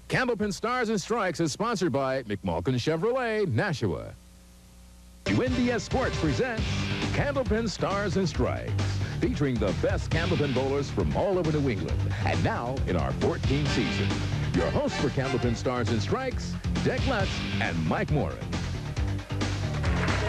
Candlepin Stars and Strikes is sponsored by McMulkin Chevrolet, Nashua. WNDS Sports presents Candlepin Stars and Strikes, featuring the best Candlepin bowlers from all over New England. And now, in our 14th season, your hosts for Candlepin Stars and Strikes, Dick Lutz and Mike Morin.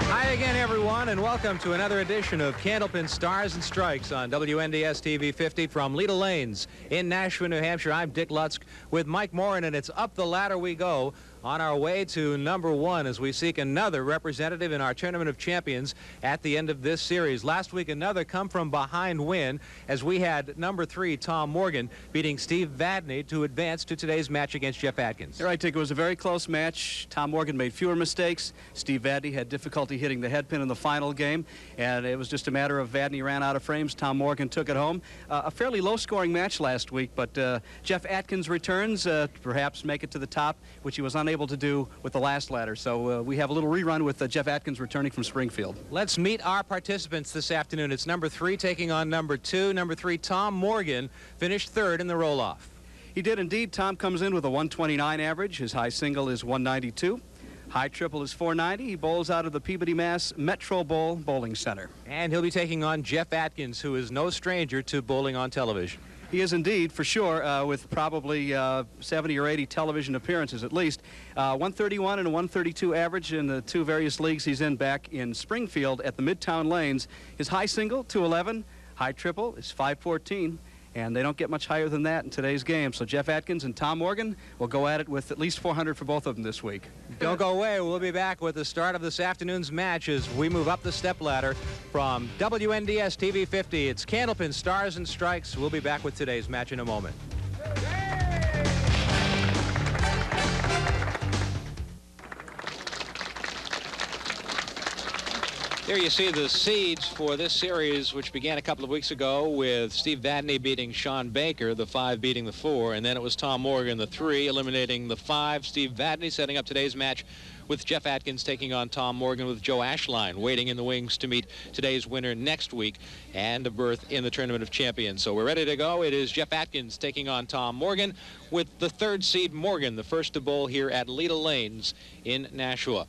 Hi again, everyone, and welcome to another edition of Candlepin Stars and Strikes on WNDS TV 50 from Leda Lanes in Nashua, New Hampshire. I'm Dick Lutz with Mike Morin, and it's up the ladder we go on our way to number one as we seek another representative in our Tournament of Champions at the end of this series. Last week, another come-from-behind win as we had number 3, Tom Morgan, beating Steve Vadney to advance to today's match against Jeff Atkins. You're right, Dick. It was a very close match. Tom Morgan made fewer mistakes. Steve Vadney had difficulty hitting the head pin in the final game, and it was just a matter of Vadney ran out of frames. Tom Morgan took it home. A fairly low-scoring match last week, but Jeff Atkins returns, perhaps make it to the top, which he was unable to do with the last ladder. So we have a little rerun with Jeff Atkins returning from Springfield. Let's meet our participants this afternoon. It's number 3 taking on number 2. Number 3, Tom Morgan, finished third in the roll-off. He did indeed. Tom comes in with a 129 average. His high single is 192. High triple is 490. He bowls out of the Peabody, Mass. Metro Bowl Bowling Center. And he'll be taking on Jeff Atkins, who is no stranger to bowling on television. He is indeed, for sure, with probably 70 or 80 television appearances at least. 131 and a 132 average in the two various leagues he's in back in Springfield at the Midtown Lanes. His high single, 211. High triple is 514. And they don't get much higher than that in today's game. So Jeff Atkins and Tom Morgan will go at it with at least 400 for both of them this week. Don't go away. We'll be back with the start of this afternoon's match as we move up the stepladder from WNDS TV 50. It's Candlepin Stars and Strikes. We'll be back with today's match in a moment. Here you see the seeds for this series, which began a couple of weeks ago with Steve Vadney beating Sean Baker, the 5 beating the 4, and then it was Tom Morgan, the 3, eliminating the 5. Steve Vadney setting up today's match with Jeff Atkins taking on Tom Morgan, with Joe Ashline waiting in the wings to meet today's winner next week and a berth in the Tournament of Champions. So we're ready to go. It is Jeff Atkins taking on Tom Morgan with the 3rd seed Morgan, the first to bowl here at Leda Lanes in Nashua.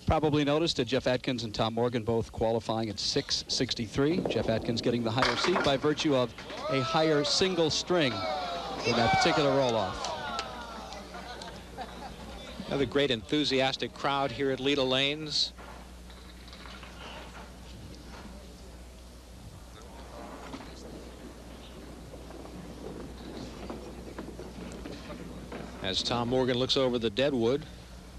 Probably noticed that Jeff Atkins and Tom Morgan both qualifying at 663. Jeff Atkins getting the higher seed by virtue of a higher single string in that particular roll-off. Another great enthusiastic crowd here at Leda Lanes. As Tom Morgan looks over the deadwood,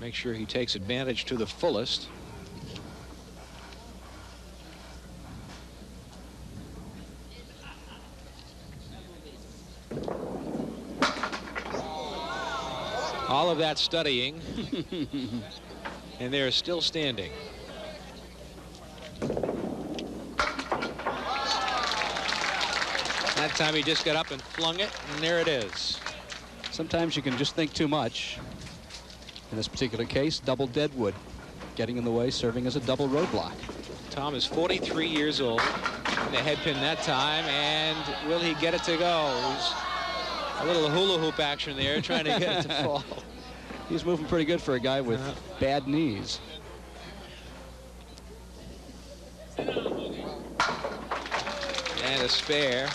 make sure he takes advantage to the fullest. All of that studying, and they're still standing. That time he just got up and flung it, and there it is. Sometimes you can just think too much. In this particular case, double deadwood, getting in the way, serving as a double roadblock. Tom is 43 years old. The head pin that time, and will he get it to go? He's a little hula hoop action there, trying to get it to fall. He's moving pretty good for a guy with bad knees. And a spare.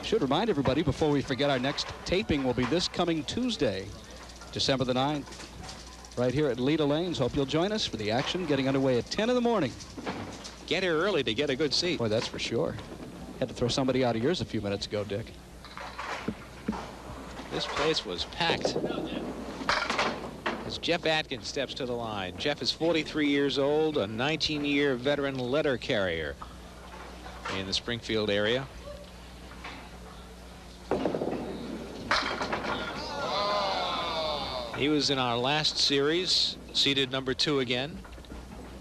Should remind everybody before we forget, our next taping will be this coming Tuesday, December the 9th, right here at Leda Lanes. Hope you'll join us for the action getting underway at 10 in the morning. Get here early to get a good seat. Boy, that's for sure. Had to throw somebody out of yours a few minutes ago, Dick. This place was packed. As Jeff Atkins steps to the line. Jeff is 43 years old, a 19-year veteran letter carrier in the Springfield area. He was in our last series, seeded number 2 again.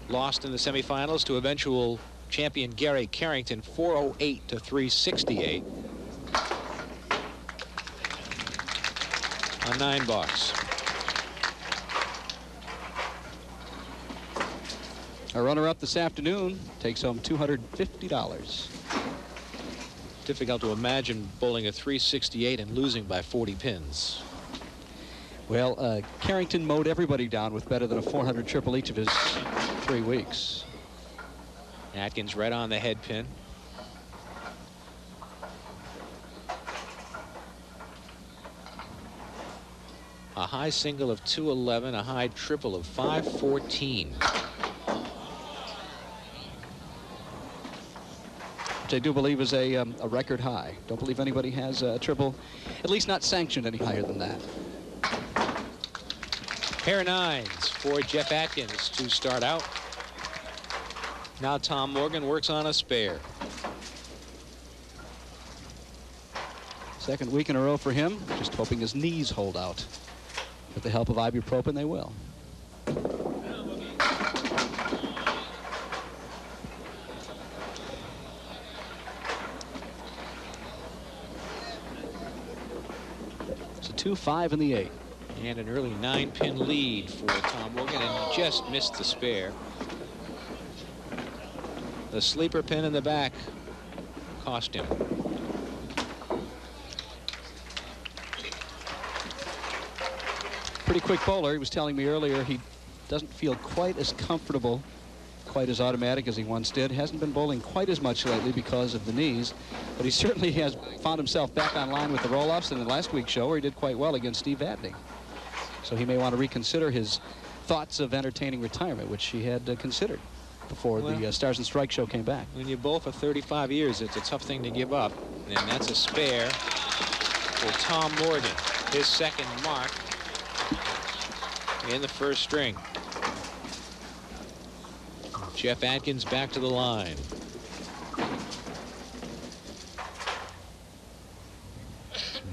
Lost in the semifinals to eventual champion Gary Carrington, 408 to 368. On 9 bucks. Our runner-up this afternoon takes home $250. Difficult to imagine bowling a 368 and losing by 40 pins. Well, Carrington mowed everybody down with better than a 400 triple each of his 3 weeks. Atkins right on the head pin. A high single of 211, a high triple of 514. Which I do believe is a record high. Don't believe anybody has a triple, at least not sanctioned any higher than that. Pair of nines for Jeff Atkins to start out. Now Tom Morgan works on a spare. Second week in a row for him, just hoping his knees hold out. With the help of ibuprofen, they will. It's a 2-5 in the 8. And an early 9-pin lead for Tom Morgan, and he just missed the spare. The sleeper pin in the back cost him. Pretty quick bowler. He was telling me earlier he doesn't feel quite as comfortable, quite as automatic as he once did. Hasn't been bowling quite as much lately because of the knees, but he certainly has found himself back on line with the roll-offs in the last week's show where he did quite well against Steve Vadney. So he may want to reconsider his thoughts of entertaining retirement, which he had considered before the Stars and Strikes show came back. When you bowl for 35 years, it's a tough thing to give up. And that's a spare for Tom Morgan, his second mark in the first string. Jeff Atkins back to the line.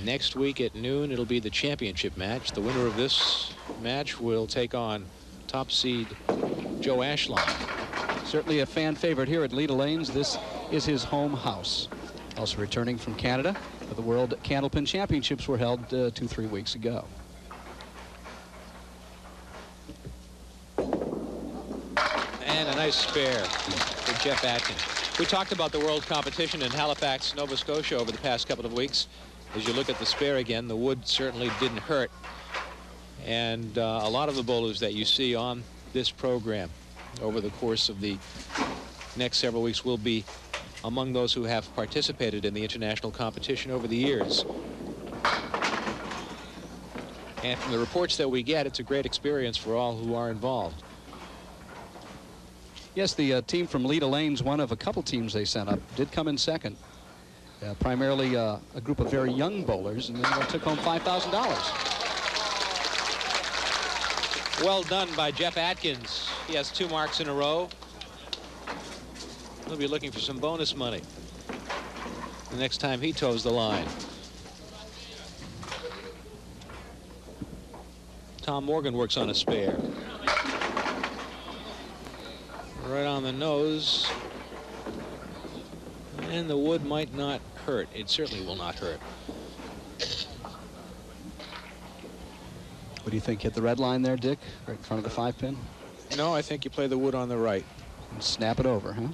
Next week at noon, it'll be the championship match. The winner of this match will take on top seed Joe Ashline. Certainly a fan favorite here at Leda Lanes. This is his home house. Also returning from Canada, where the World Candlepin Championships were held 2-3 weeks ago. And a nice spare for Jeff Atkins. We talked about the world competition in Halifax, Nova Scotia over the past couple of weeks. As you look at the spare again, the wood certainly didn't hurt. And a lot of the bowlers that you see on this program over the course of the next several weeks will be among those who have participated in the international competition over the years. And from the reports that we get, it's a great experience for all who are involved. Yes, the team from Leda Lanes, one of a couple teams they sent up, did come in second. Primarily a group of very young bowlers, and then they took home $5,000. Well done by Jeff Atkins. He has 2 marks in a row. He'll be looking for some bonus money the next time he toes the line. Tom Morgan works on a spare. Right on the nose. And the wood might not hurt. It certainly will not hurt. What do you think? Hit the red line there, Dick? Right in front of the 5-pin? No, I think you play the wood on the right. And snap it over, huh?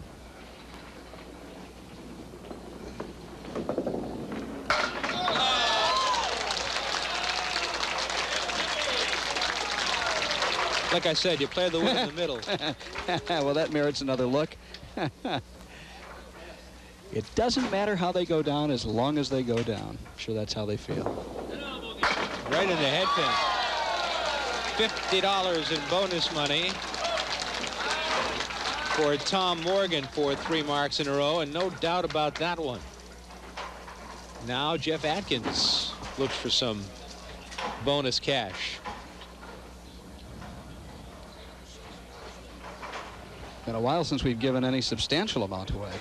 Like I said, you play the wood in the middle. Well, that merits another look. It doesn't matter how they go down as long as they go down. I'm sure that's how they feel. Right in the head pin. $50 in bonus money for Tom Morgan for 3 marks in a row, and no doubt about that one. Now Jeff Atkins looks for some bonus cash. Been a while since we've given any substantial amount away.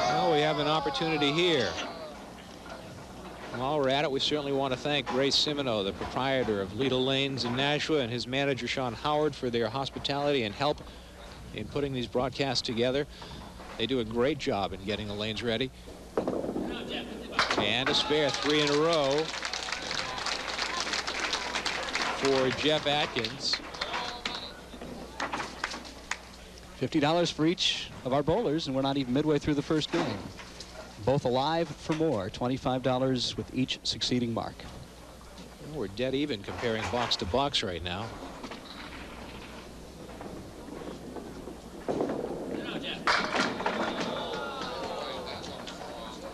Well, we have an opportunity here. While we're at it, we certainly want to thank Ray Simino, the proprietor of Leda Lanes in Nashua, and his manager, Sean Howard, for their hospitality and help in putting these broadcasts together. They do a great job in getting the lanes ready. And a spare 3 in a row for Jeff Atkins. $50 for each of our bowlers, and we're not even midway through the first game. Both alive for more. $25 with each succeeding mark. We're dead even comparing box to box right now.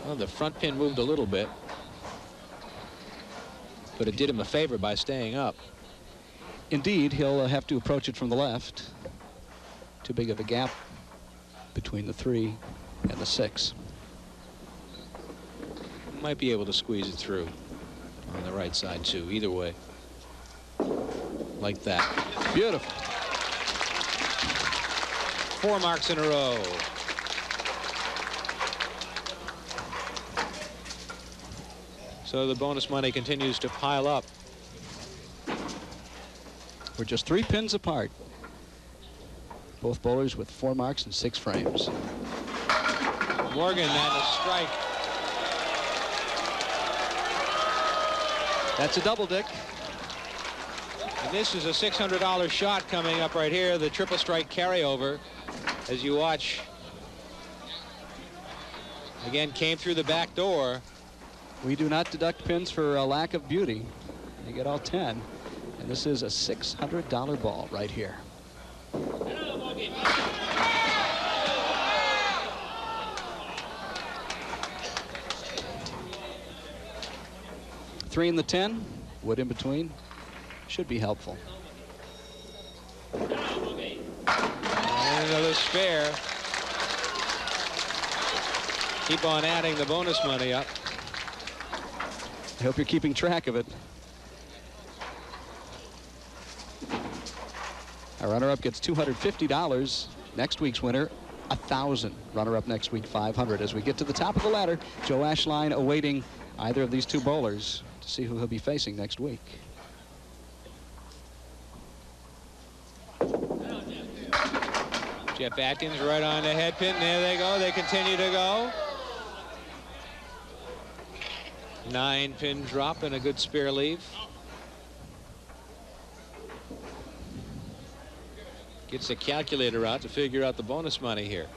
Well, the front pin moved a little bit, but it did him a favor by staying up. Indeed, he'll have to approach it from the left. Too big of a gap between the 3 and the 6. Might be able to squeeze it through on the right side too. Either way, like that. Beautiful. 4 marks in a row. So the bonus money continues to pile up. We're just 3 pins apart. Both bowlers with 4 marks and 6 frames. Morgan and a strike. That's a double, Dick. And this is a $600 shot coming up right here, the triple strike carryover. As you watch, again, came through the back door. We do not deduct pins for a lack of beauty. You get all 10. And this is a $600 ball right here. Three in the 10, wood in between, should be helpful. And another spare. Keep on adding the bonus money up. I hope you're keeping track of it. Our runner-up gets $250. Next week's winner, $1,000. Runner-up next week, $500. As we get to the top of the ladder, Joe Ashline awaiting either of these 2 bowlers to see who he'll be facing next week. Jeff Atkins right on the head pin. There they go. They continue to go. 9-pin drop and a good spare leave. Gets the calculator out to figure out the bonus money here.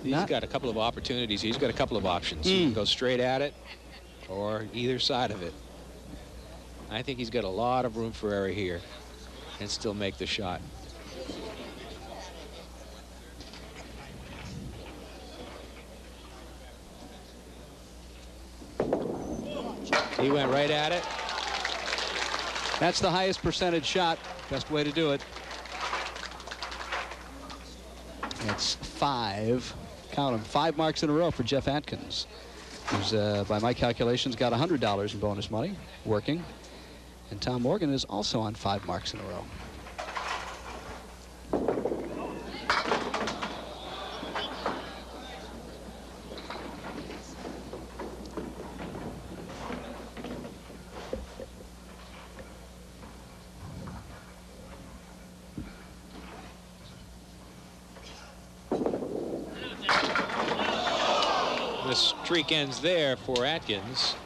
He's got a couple of opportunities. He's got a couple of options. He can go straight at it or either side of it. I think he's got a lot of room for error here and still make the shot. He went right at it. That's the highest percentage shot. Best way to do it. It's 5. Count them. 5 marks in a row for Jeff Atkins, who's, by my calculations, got $100 in bonus money working. And Tom Morgan is also on 5 marks in a row. The streak ends there for Atkins.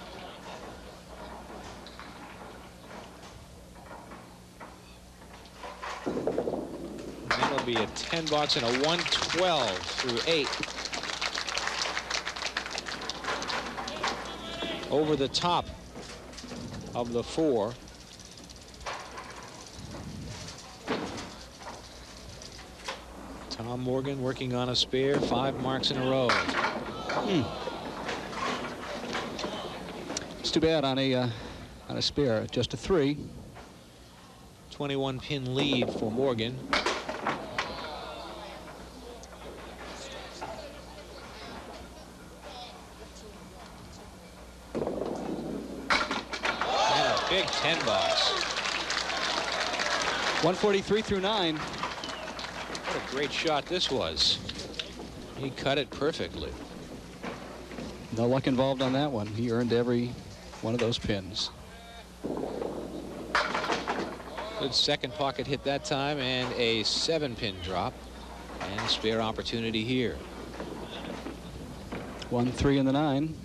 That'll be a 10 bucks and a 112 through 8. Over the top of the 4. Tom Morgan working on a spare, 5 marks in a row. It's too bad on a spare, just a 3. 21-pin lead for Morgan. And a big 10 bucks. 143 through 9. What a great shot this was. He cut it perfectly. No luck involved on that one. He earned every one of those pins. Good second pocket hit that time and a 7-pin drop and a spare opportunity here. 1, 3 in the 9.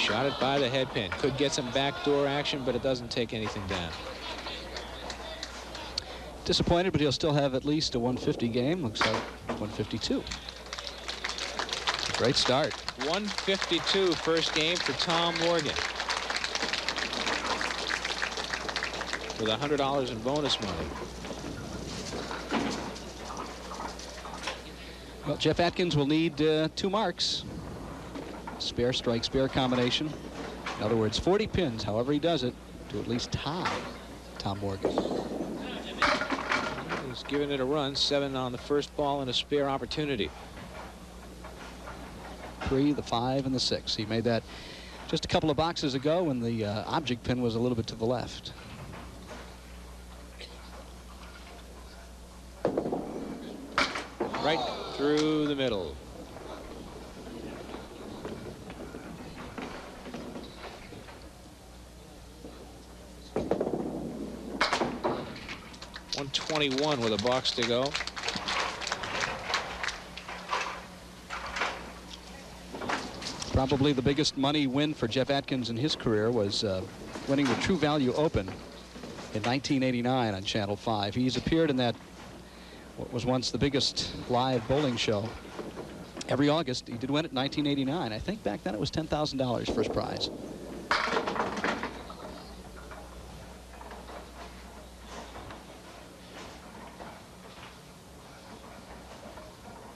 Shot it by the head pin. Could get some backdoor action, but it doesn't take anything down. Disappointed, but he'll still have at least a 150 game. Looks like 152. Great start. 152 first game for Tom Morgan. With $100 in bonus money. Well, Jeff Atkins will need 2 marks. Spare, strike, spare combination. In other words, 40 pins, however he does it, to at least tie Tom Morgan. He's giving it a run. 7 on the first ball and a spare opportunity. 3, the 5, and the 6. He made that just a couple of boxes ago when the object pin was a little bit to the left. Right through the middle. .121 with a box to go. Probably the biggest money win for Jeff Atkins in his career was winning the True Value Open in 1989 on Channel 5. He's appeared in that, what was once the biggest live bowling show, every August. He did win it in 1989. I think back then it was $10,000 first prize.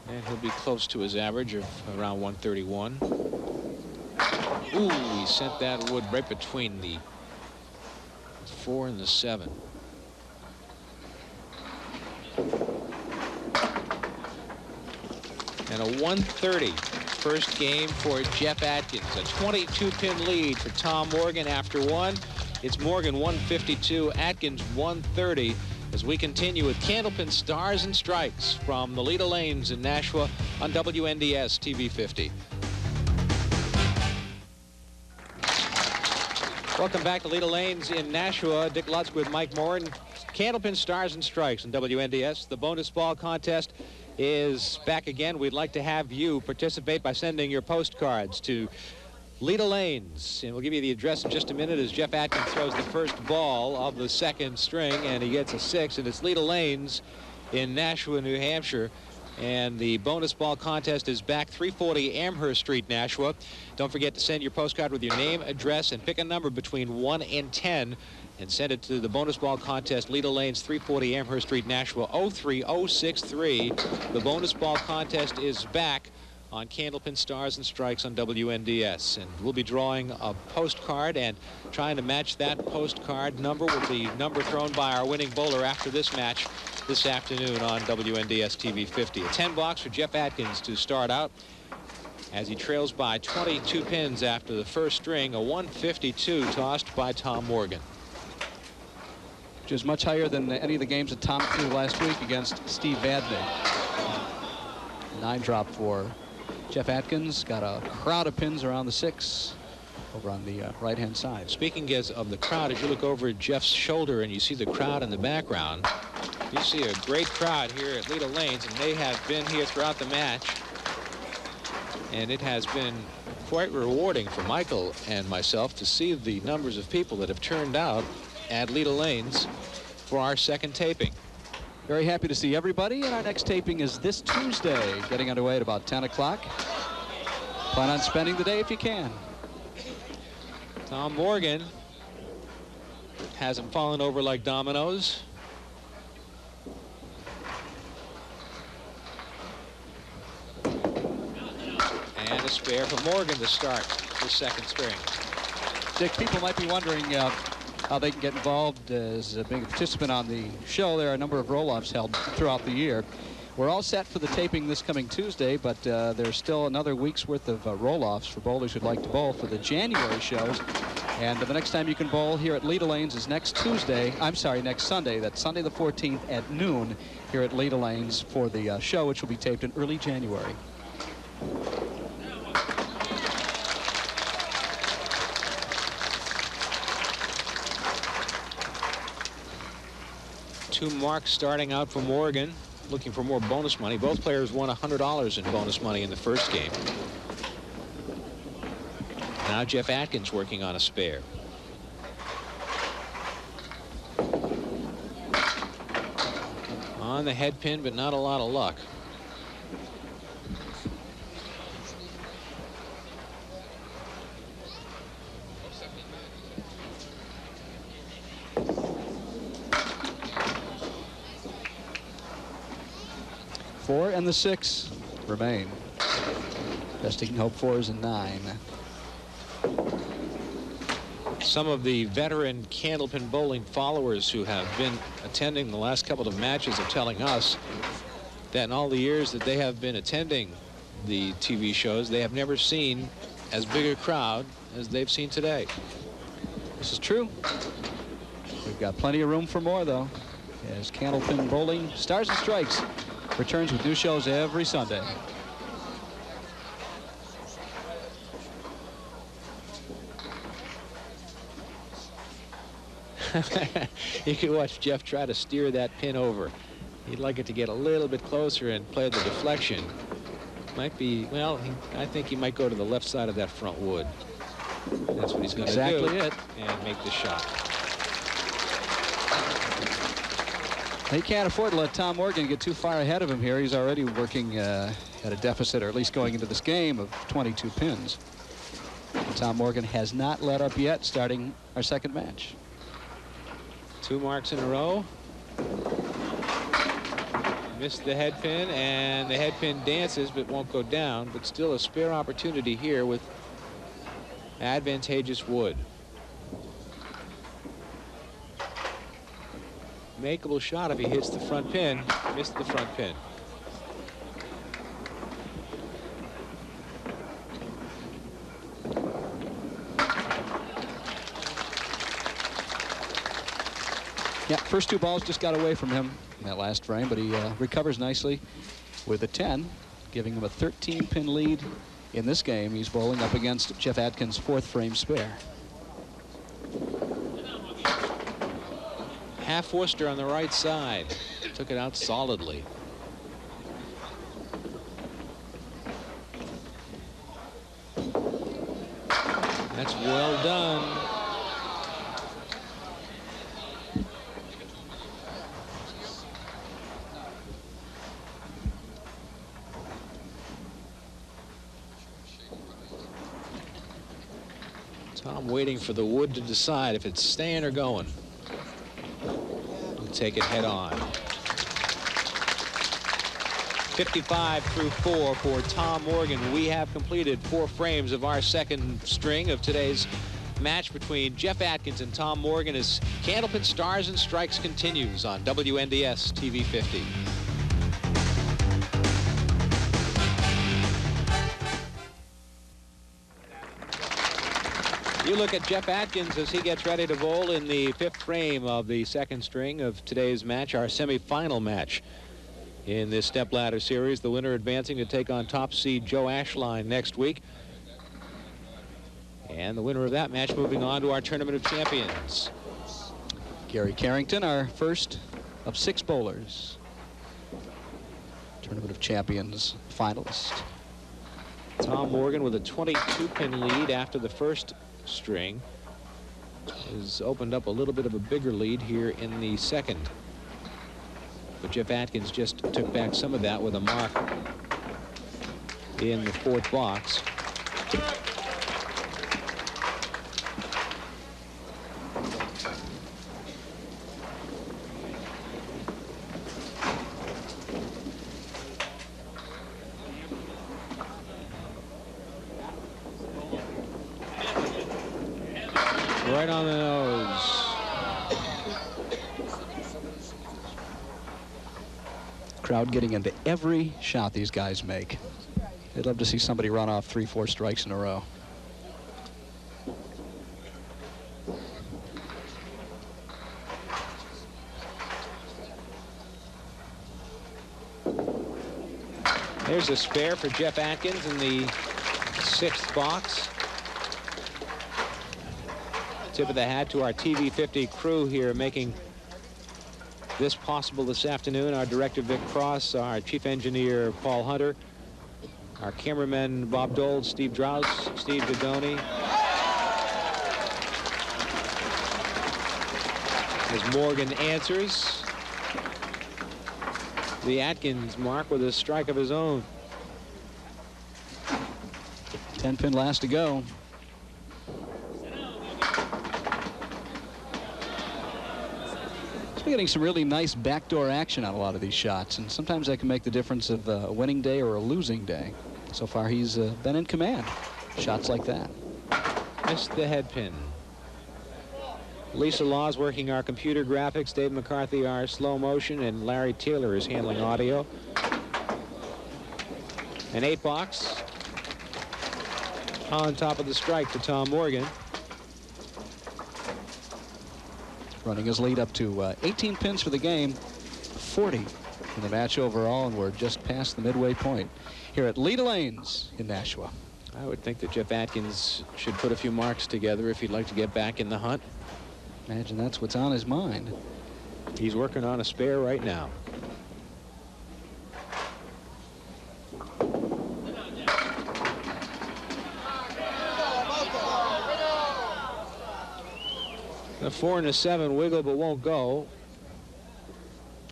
And he'll be close to his average of around 131. Ooh, he sent that wood right between the 4 and the 7. And a 130 first game for Jeff Atkins. A 22-pin lead for Tom Morgan after 1. It's Morgan 152, Atkins 130. As we continue with Candlepin Stars and Strikes from the Leda Lanes in Nashua on WNDS TV 50. Welcome back to Leda Lanes in Nashua. Dick Lutz with Mike Moran. Candlepin Stars and Strikes on WNDS. The bonus ball contest is back again. We'd like to have you participate by sending your postcards to Leda Lanes, and we'll give you the address in just a minute as Jeff Atkins throws the first ball of the second string, and he gets a 6, and it's Leda Lanes in Nashua, New Hampshire. And the bonus ball contest is back, 340 Amherst Street, Nashua. Don't forget to send your postcard with your name, address, and pick a number between 1 and 10 and send it to the bonus ball contest, Leda Lanes, 340 Amherst Street, Nashua, 03063. The bonus ball contest is back on Candlepin Stars and Strikes on WNDS. And we'll be drawing a postcard and trying to match that postcard number with the number thrown by our winning bowler after this match this afternoon on WNDS TV 50. A 10 box for Jeff Atkins to start out as he trails by 22 pins after the first string, a 152 tossed by Tom Morgan. Which is much higher than any of the games that Tom threw last week against Steve Vadney. 9 drop for Jeff Atkins. Got a crowd of pins around the 6 over on the right-hand side. Speaking of the crowd, as you look over at Jeff's shoulder and you see the crowd in the background, you see a great crowd here at Leda Lanes, and they have been here throughout the match. And it has been quite rewarding for Michael and myself to see the numbers of people that have turned out at Leda Lanes for our second taping. Very happy to see everybody, and our next taping is this Tuesday, getting underway at about 10 o'clock. Plan on spending the day if you can. Tom Morgan hasn't fallen over like dominoes. And a spare for Morgan to start the second string. Dick, people might be wondering how they can get involved as being a participant on the show. There are a number of roll-offs held throughout the year. We're all set for the taping this coming Tuesday, but there's still another week's worth of roll-offs for bowlers who'd like to bowl for the January shows. And the next time you can bowl here at Leda Lanes is next Sunday. That's Sunday the 14th at noon here at Leda Lanes for the show, which will be taped in early January. Two marks starting out for Morgan, looking for more bonus money. Both players won $100 in bonus money in the first game. Now Jeff Atkins working on a spare. On the head pin, but not a lot of luck. Four and the 6 remain. Best he can hope for is a 9. Some of the veteran Candlepin bowling followers who have been attending the last couple of matches are telling us that in all the years that they have been attending the TV shows, they have never seen as big a crowd as they've seen today. This is true. We've got plenty of room for more, though, as Candlepin Bowling Stars and Strikes returns with new shows every Sunday. You can watch Jeff try to steer that pin over. He'd like it to get a little bit closer and play the deflection. Might be, well, I think he might go to the left side of that front wood. That's what he's going to do. Exactly it. And make the shot. He can't afford to let Tom Morgan get too far ahead of him here. He's already working at a deficit, or at least going into this game, of 22 pins. And Tom Morgan has not let up yet, starting our second match. 2 marks in a row. Missed the head pin, and the head pin dances but won't go down, but still a spare opportunity here with advantageous wood. Makeable shot if he hits the front pin. Missed the front pin. Yeah, first 2 balls just got away from him in that last frame, but he recovers nicely with a 10, giving him a 13-pin lead in this game. He's bowling up against Jeff Atkins' 4th frame spare. Half Worcester on the right side. Took it out solidly. That's well done. Tom waiting for the wood to decide if it's staying or going. He'll take it head on. 55 through 4 for Tom Morgan. We have completed 4 frames of our second string of today's match between Jeff Atkins and Tom Morgan as Candlepin Stars and Strikes continues on WNDS TV 50. You look at Jeff Atkins as he gets ready to bowl in the 5th frame of the second string of today's match, our semifinal match in this stepladder series. The winner advancing to take on top seed Joe Ashline next week. And the winner of that match moving on to our Tournament of Champions. Gary Carrington, our first of 6 bowlers. Tournament of Champions finalist. Tom Morgan with a 22-pin lead after the first string has opened up a little bit of a bigger lead here in the second. But Jeff Atkins just took back some of that with a mark in the 4th box. Right on the nose. Crowd getting into every shot these guys make. They'd love to see somebody run off 3-4 strikes in a row. There's a spare for Jeff Atkins in the 6th box. Tip of the hat to our TV 50 crew here making this possible this afternoon. Our director Vic Cross, our chief engineer Paul Hunter, our cameramen Bob Dole, Steve Drouse, Steve Dodoni, As Morgan answers the Atkins mark with a strike of his own. 10-pin last to go. He's been getting some really nice backdoor action on a lot of these shots, and sometimes that can make the difference of a winning day or a losing day. So far, he's been in command. Shots like that. Missed the head pin. Lisa Laws working our computer graphics, Dave McCarthy our slow motion, and Larry Taylor is handling audio. An 8-box on top of the strike to Tom Morgan. Running his lead up to 18 pins for the game, 40 in the match overall, and we're just past the midway point here at Leda Lanes in Nashua. I would think that Jeff Atkins should put a few marks together if he'd like to get back in the hunt. Imagine that's what's on his mind. He's working on a spare right now. A 4 and a 7 wiggle, but won't go.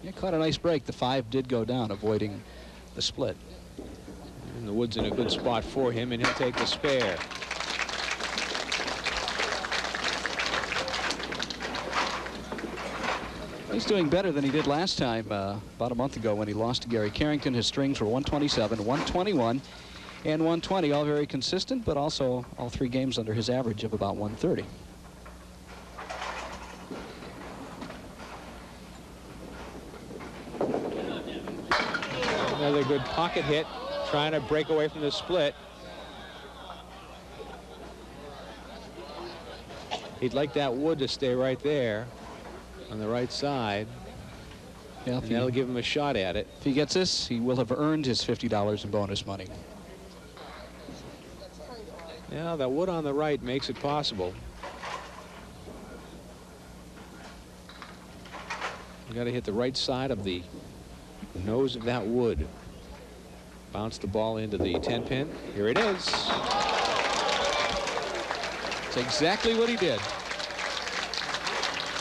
Yeah, caught a nice break. The 5 did go down, avoiding the split. And the wood's in a good spot for him, and he'll take the spare. He's doing better than he did last time, about a month ago when he lost to Gary Carrington. His strings were 127, 121, and 120, all very consistent, but also all 3 games under his average of about 130. Another good pocket hit, trying to break away from the split. He'd like that wood to stay right there on the right side. Yeah, and that'll give him a shot at it. If he gets this, he will have earned his $50 in bonus money. Yeah, that wood on the right makes it possible. You got to hit the right side of the nose of that wood. Bounce the ball into the 10-pin. Here it is. It's exactly what he did.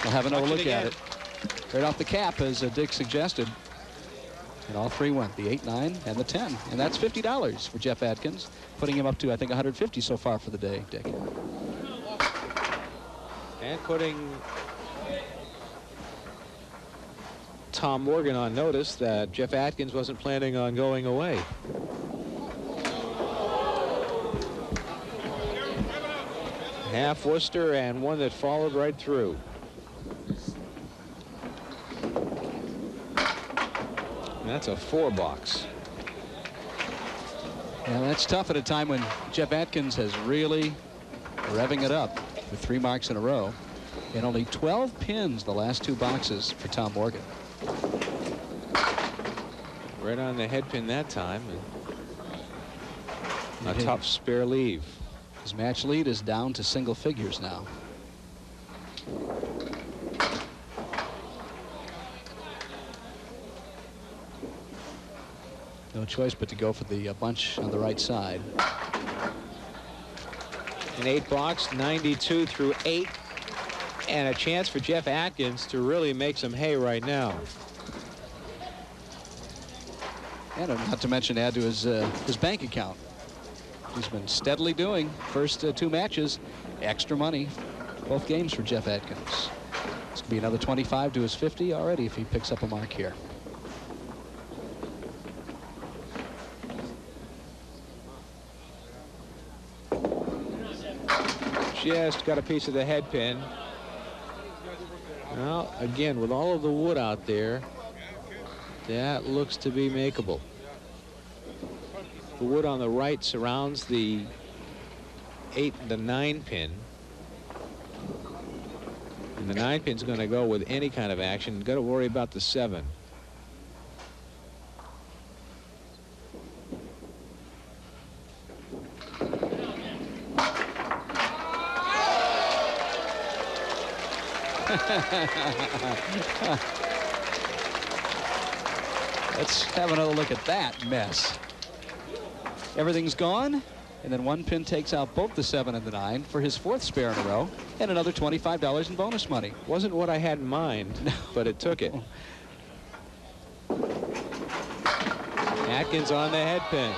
We'll have another look at it. Right off the cap, as Dick suggested. And all 3 went, the 8, 9, and the 10. And that's $50 for Jeff Atkins, putting him up to, I think, 150 so far for the day, Dick. And putting Tom Morgan on notice that Jeff Atkins wasn't planning on going away. Half Worcester and one that followed right through. And that's a 4-box. Yeah, that's tough at a time when Jeff Atkins has really revving it up with 3 marks in a row. And only 12 pins the last 2 boxes for Tom Morgan. Right on the head pin that time. And a tough spare leave. His match lead is down to single figures now. No choice but to go for the bunch on the right side. An 8-box, 92 through 8. And a chance for Jeff Atkins to really make some hay right now. And not to mention add to his bank account. He's been steadily doing first 2 matches, extra money, both games for Jeff Atkins. This could be another 25 to his 50 already if he picks up a mark here. Just got a piece of the head pin. Well, again, with all of the wood out there, that looks to be makeable. The wood on the right surrounds the 8 and the 9 pin. And the 9 pin's going to go with any kind of action. Got to worry about the 7. Let's have another look at that mess. Everything's gone. And then one pin takes out both the 7 and the 9 for his 4th spare in a row, and another $25 in bonus money. Wasn't what I had in mind, but it took it. Atkins on the head pin.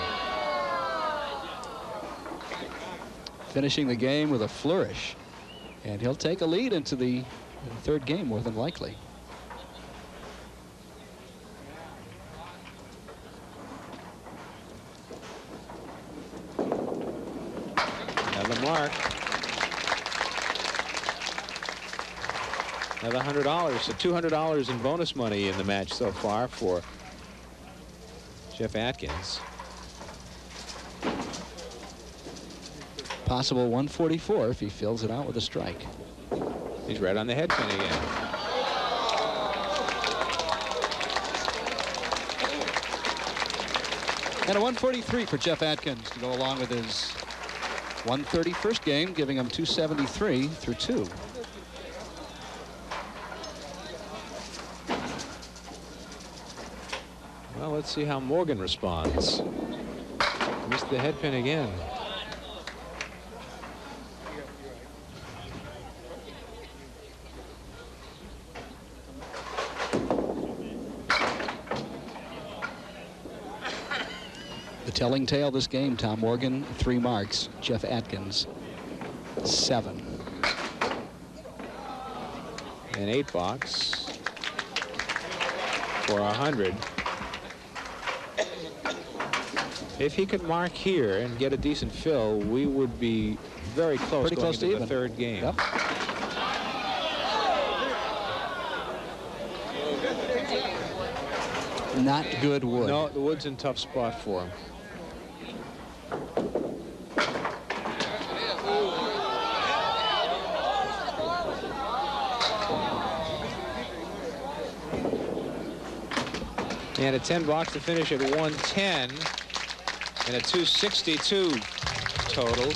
Finishing the game with a flourish. And he'll take a lead into the 3rd game, more than likely. Another mark. Another $100. So $200 in bonus money in the match so far for Jeff Atkins. Possible 144 if he fills it out with a strike. He's right on the head pin again. And a 143 for Jeff Atkins to go along with his 131st game, giving him 273 through 2. Well, let's see how Morgan responds. Missed the head pin again. The telling tale this game, Tom Morgan, 3 marks. Jeff Atkins, 7. An 8 box for 100. If he could mark here and get a decent fill, we would be very close. Pretty close to the 3rd game. Yep. Not good wood. No, the wood's in a tough spot for him. And a 10 box to finish at 110 and a 262 total.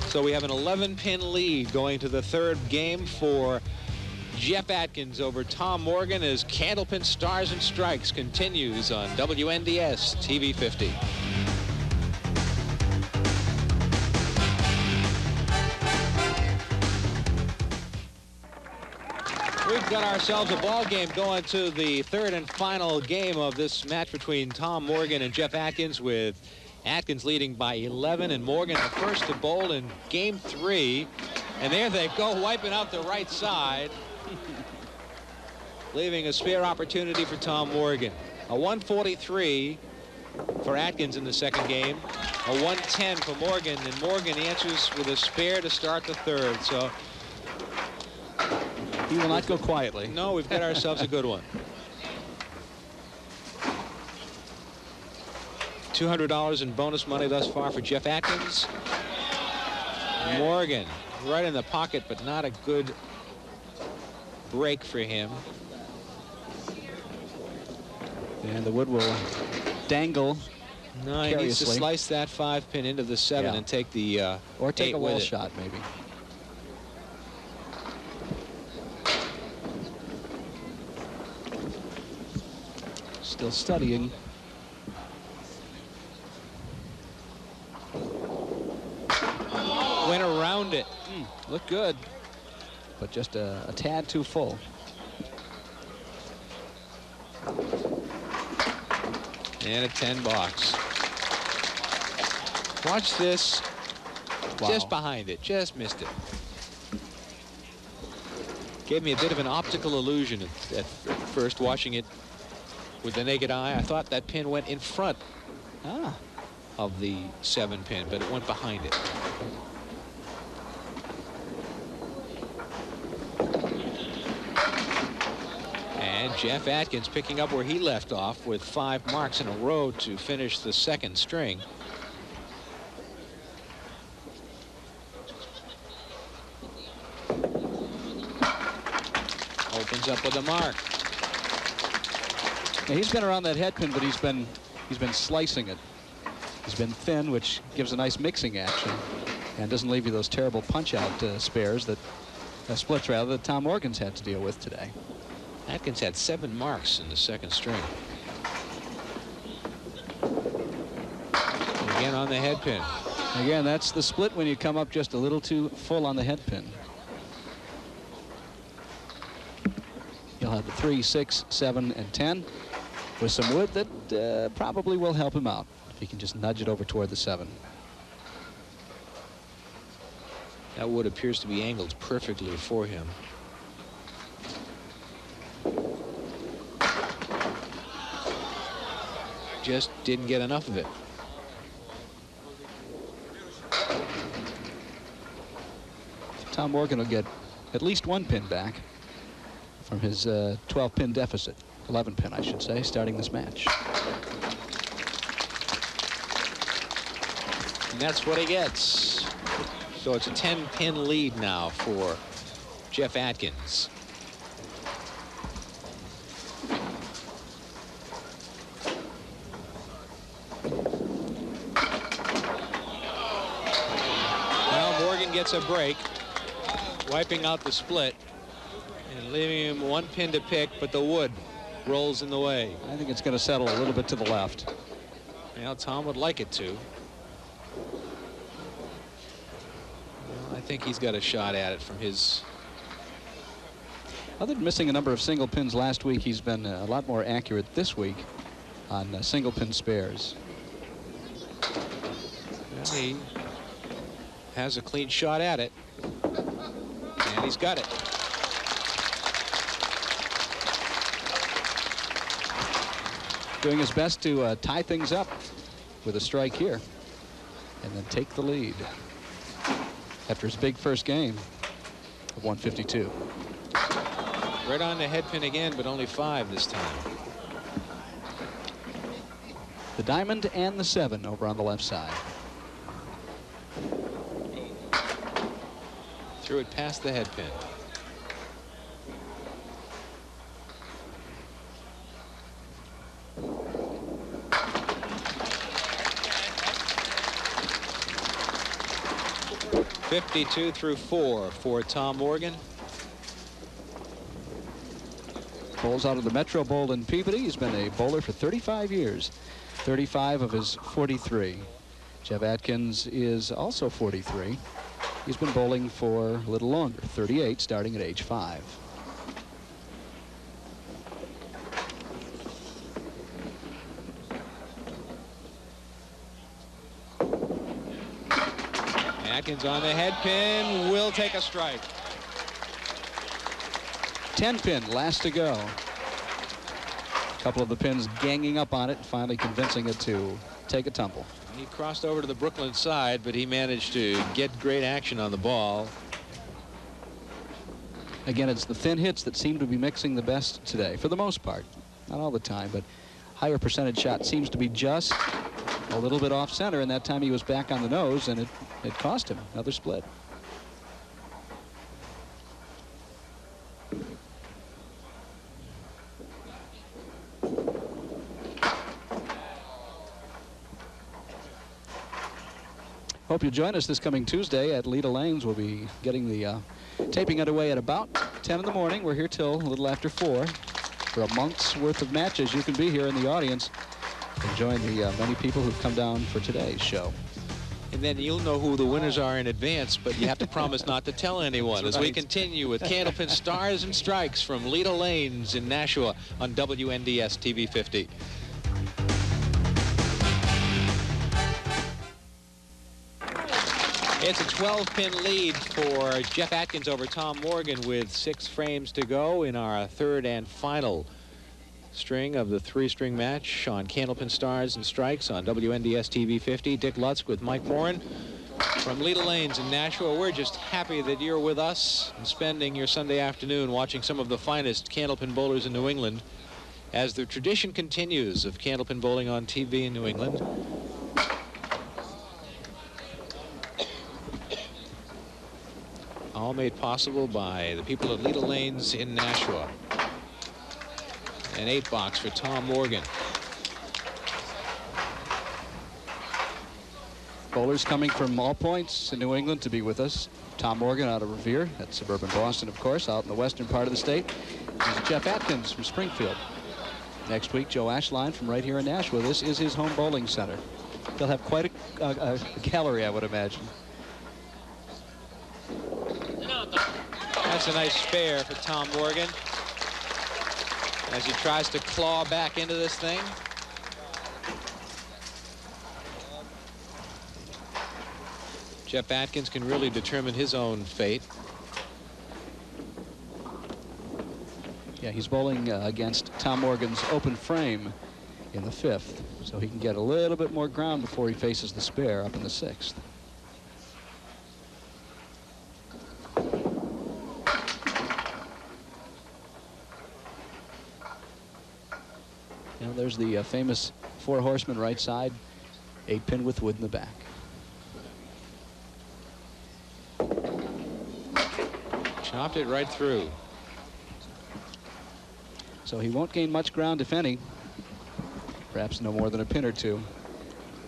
So we have an 11-pin lead going to the 3rd game for Jeff Atkins over Tom Morgan as Candlepin Stars and Strikes continues on WNDS TV 50. We've got ourselves a ball game going to the 3rd and final game of this match between Tom Morgan and Jeff Atkins, with Atkins leading by 11 and Morgan the first to bowl in game 3. And there they go, wiping out the right side, leaving a spare opportunity for Tom Morgan. A 143 for Atkins in the 2nd game, a 110 for Morgan, and Morgan answers with a spare to start the 3rd. So he will not go quietly. No, we've got ourselves a good one. $200 in bonus money thus far for Jeff Atkins. Morgan right in the pocket, but not a good break for him. And the wood will dangle. No, he needs to slice that 5-pin into the 7 and take the or take 8 a wall with it. shot, maybe. Still studying. Went around it. Looked good, but just a tad too full. And a 10 box. Watch this. Wow. Just behind it. Just missed it. Gave me a bit of an optical illusion at first, watching it with the naked eye. I thought that pin went in front of the 7-pin, but it went behind it. And Jeff Atkins picking up where he left off with 5 marks in a row to finish the 2nd string. Opens up with a mark. Now, he's been around that head pin, but he's been slicing it. He's been thin, which gives a nice mixing action and doesn't leave you those terrible punch-out spares that splits rather that Tom Morgan's had to deal with today. Atkins had 7 marks in the 2nd string. Again on the head pin. Again, that's the split when you come up just a little too full on the head pin. He'll have the 3, 6, 7, and 10 with some wood that probably will help him out if he can just nudge it over toward the 7. That wood appears to be angled perfectly for him. Just didn't get enough of it. Tom Morgan will get at least 1 pin back from his 12-pin deficit. 11 pin, I should say, starting this match. And that's what he gets. So it's a 10-pin lead now for Jeff Atkins. Now Morgan gets a break, wiping out the split and leaving him 1 pin to pick, but the wood rolls in the way. I think it's going to settle a little bit to the left. Well, Tom would like it to. Well, I think he's got a shot at it from his... Other than missing a number of single pins last week, he's been a lot more accurate this week on single pin spares. Well, he has a clean shot at it, and he's got it. Doing his best to tie things up with a strike here and then take the lead after his big first game of 152. Right on the head pin again, but only 5 this time. The diamond and the 7 over on the left side. Threw it past the head pin. .52 through 4 for Tom Morgan. Bowls out of the Metro Bowl in Peabody. He's been a bowler for 35 years. 35 of his 43. Jeff Atkins is also 43. He's been bowling for a little longer, 38, starting at age 5. Atkins on the head pin will take a strike. 10 pin, last to go. A couple of the pins ganging up on it, finally convincing it to take a tumble. He crossed over to the Brooklyn side, but he managed to get great action on the ball. Again, it's the thin hits that seem to be mixing the best today, for the most part. Not all the time, but higher percentage shot seems to be just a little bit off center, and that time he was back on the nose, and it cost him another split. Hope you'll join us this coming Tuesday at Leda Lanes. We'll be getting the taping underway at about 10 in the morning. We're here till a little after 4 for a month's worth of matches. You can be here in the audience and join the many people who've come down for today's show. And then you'll know who the winners are in advance, but you have to promise not to tell anyone as we continue with Candlepin Stars and Strikes from Leda Lanes in Nashua on WNDS TV 50. It's a 12-pin lead for Jeff Atkins over Tom Morgan with 6 frames to go in our 3rd and final string of the 3-string match on Candlepin Stars and Strikes on WNDS TV 50. Dick Lutz with Mike Morin from Leda Lanes in Nashua. We're just happy that you're with us and spending your Sunday afternoon watching some of the finest Candlepin bowlers in New England as the tradition continues of Candlepin bowling on TV in New England. All made possible by the people at Leda Lanes in Nashua. An 8-box for Tom Morgan. Bowlers coming from all points in New England to be with us. Tom Morgan out of Revere, that's suburban Boston, of course, out in the western part of the state. This is Jeff Atkins from Springfield. Next week, Joe Ashline from right here in Nashua. This is his home bowling center. They'll have quite a gallery, I would imagine. That's a nice spare for Tom Morgan as he tries to claw back into this thing. Jeff Atkins can really determine his own fate. Yeah, he's bowling against Tom Morgan's open frame in the 5th, so he can get a little bit more ground before he faces the spare up in the 6th. Now there's the famous 4 horseman right side, 8-pin with wood in the back. Chopped it right through. So he won't gain much ground, if any. Perhaps no more than a pin or two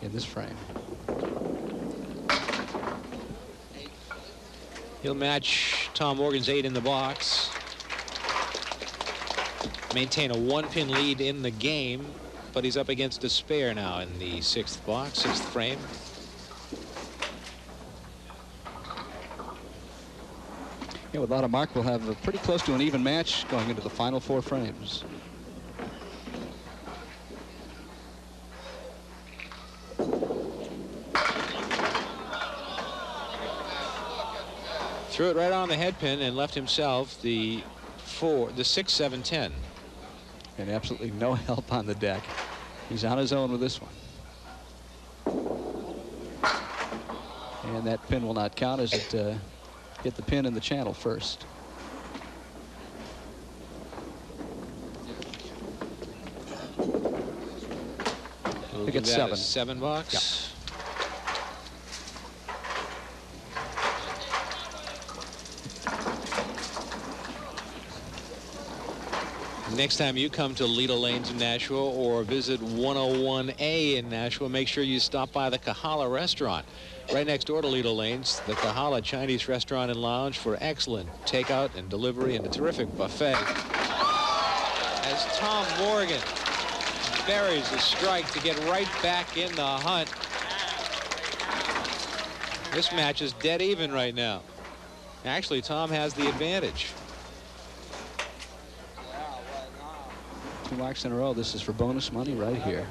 in this frame. He'll match Tom Morgan's 8 in the box. Maintain a 1-pin lead in the game, but he's up against a spare now in the 6th box, 6th frame. Yeah, without a mark, we'll have a pretty close to an even match going into the final 4 frames. Threw it right on the head pin and left himself the 6, 7, 10. And absolutely no help on the deck. He's on his own with this one. And that pin will not count as it hit the pin in the channel first. We'll I think it's 7. 7 box. Yeah. Next time you come to Lido Lanes in Nashua or visit 101A in Nashua, make sure you stop by the Kahala restaurant. Right next door to Lido Lanes, the Kahala Chinese Restaurant and Lounge for excellent takeout and delivery and a terrific buffet. As Tom Morgan buries a strike to get right back in the hunt. This match is dead even right now. Actually, Tom has the advantage. 2 marks in a row. This is for bonus money right here.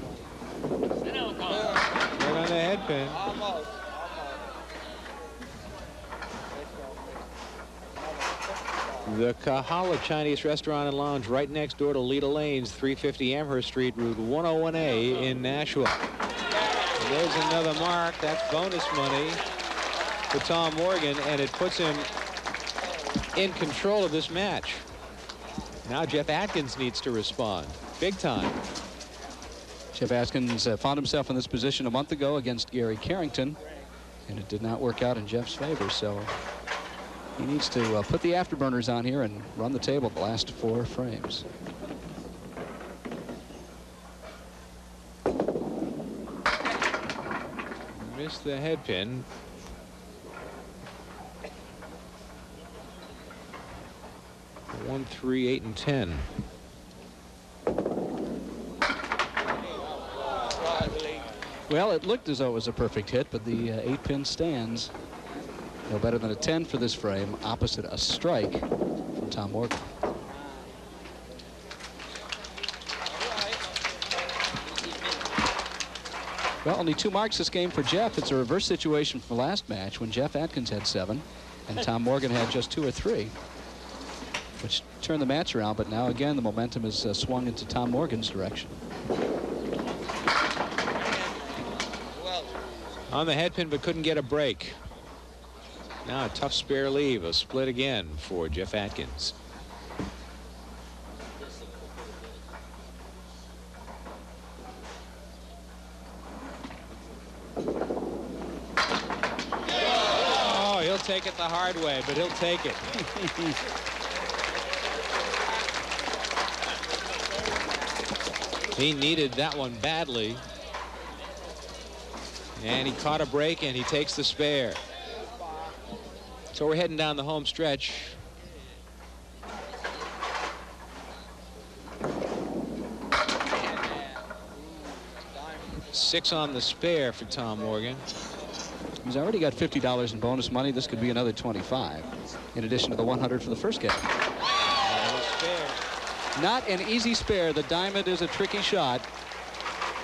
Right on the head pin. The Kahala Chinese Restaurant and Lounge right next door to Lido Lanes, 350 Amherst Street, Route 101A in Nashua. And there's another mark. That's bonus money for Tom Morgan, and it puts him in control of this match. Now Jeff Atkins needs to respond big time. Jeff Atkins found himself in this position a month ago against Gary Carrington, and it did not work out in Jeff's favor, so he needs to put the afterburners on here and run the table the last 4 frames. Missed the head pin. One, 3, 8, and 10. Well, it looked as though it was a perfect hit, but the 8-pin stands. No better than a 10 for this frame, opposite a strike from Tom Morgan. Well, only 2 marks this game for Jeff. It's a reverse situation from the last match when Jeff Atkins had 7 and Tom Morgan had just 2 or 3, which turned the match around, but now again the momentum is swung into Tom Morgan's direction. On the head pin, but couldn't get a break. Now a tough spare leave, a split again for Jeff Atkins. Oh, he'll take it the hard way, but he'll take it. He needed that one badly. And he caught a break, and he takes the spare. So we're heading down the home stretch. 6 on the spare for Tom Morgan. He's already got $50 in bonus money. This could be another 25, in addition to the 100 for the first game. Not an easy spare. The diamond is a tricky shot.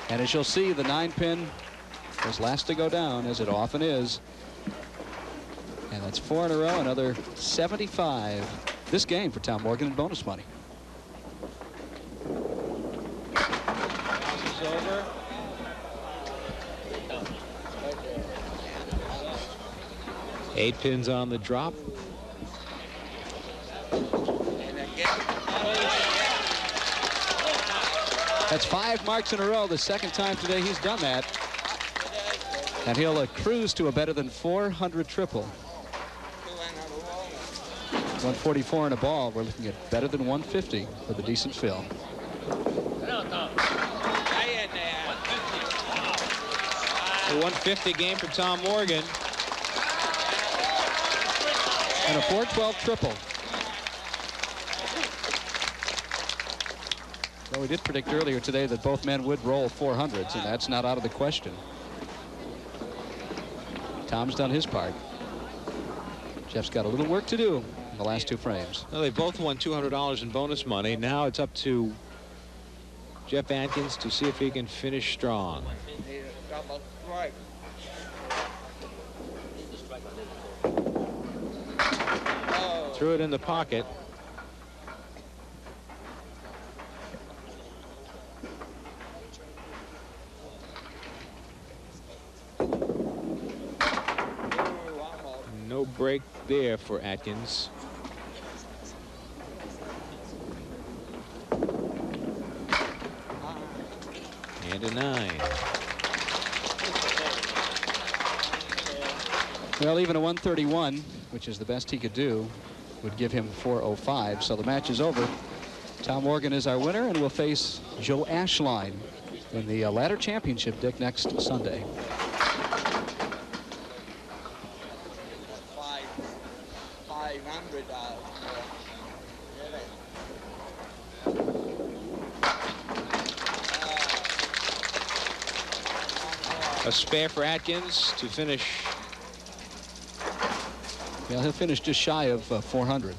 And as you'll see, the 9-pin was last to go down, as it often is. And that's 4 in a row, another 75 this game for Tom Morgan in bonus money. Over. Eight pins on the drop. That's 5 marks in a row, the second time today he's done that. And he'll cruise to a better than 400 triple. 144 in a ball. We're looking at better than 150 with a decent fill. A 150 game for Tom Morgan. And a 412 triple. Well, we did predict earlier today that both men would roll 400s, and that's not out of the question. Tom's done his part. Jeff's got a little work to do in the last 2 frames. Well, they both won $200 in bonus money. Now it's up to Jeff Atkins to see if he can finish strong. Threw it in the pocket. No break there for Atkins. And a 9. Well, even a 131, which is the best he could do, would give him 405. So the match is over. Tom Morgan is our winner, and will face Joe Ashline in the ladder championship, Dick, next Sunday. A spare for Atkins to finish. Well, he'll finish just shy of 400.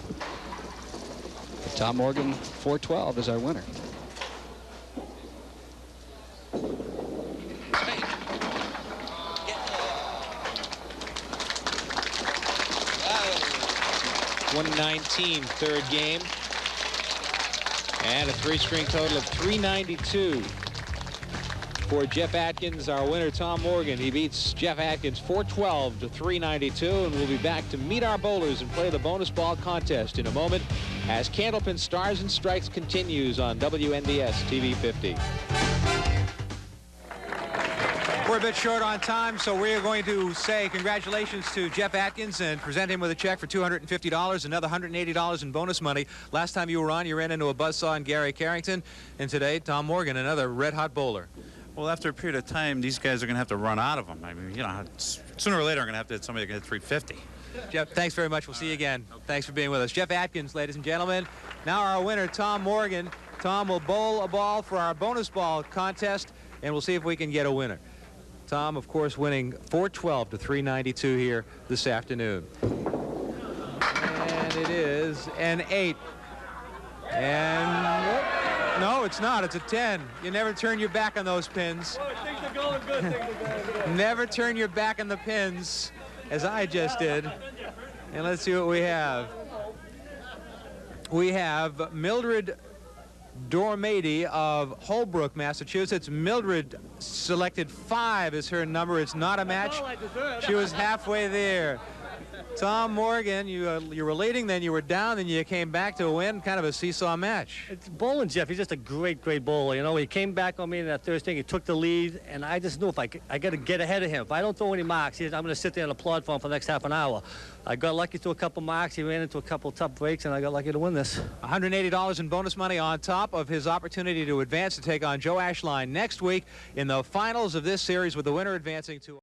But Tom Morgan, 412, is our winner. $119, third game. And a 3-string total of 392. For Jeff Atkins, our winner, Tom Morgan. He beats Jeff Atkins 412 to 392, and we'll be back to meet our bowlers and play the bonus ball contest in a moment as Candlepin Stars and Strikes continues on WNDS TV 50. We're a bit short on time, so we are going to say congratulations to Jeff Atkins and present him with a check for $250, another $180 in bonus money. Last time you were on, you ran into a buzzsaw in Gary Carrington, and today, Tom Morgan, another red-hot bowler. Well, after a period of time, these guys are going to have to run out of them. I mean, you know, sooner or later, I'm going to have to hit somebody that can hit 350. Jeff, thanks very much. We'll see you again. Okay. Thanks for being with us. Jeff Atkins, ladies and gentlemen. Now our winner, Tom Morgan. Tom will bowl a ball for our bonus ball contest, and we'll see if we can get a winner. Tom, of course, winning 412 to 392 here this afternoon. And it is an 8. And no, it's not. It's a 10. You never turn your back on those pins. Oh, things are going good. Never turn your back on the pins, as I just did. And let's see what we have. We have Mildred Dormady of Holbrook, Massachusetts. Mildred selected 5 as her number. It's not a match. She was halfway there. Tom Morgan, you were leading, then you were down, then you came back to win. Kind of a seesaw match. It's bowling, Jeff. He's just a great bowler. You know, he came back on me in that Thursday. He took the lead, and I just knew if I got to get ahead of him. If I don't throw any marks, I'm going to sit there and applaud for him for the next half an hour. I got lucky to a couple marks. He ran into a couple tough breaks, and I got lucky to win this. $180 in bonus money on top of his opportunity to advance to take on Joe Ashline next week in the finals of this series, with the winner advancing to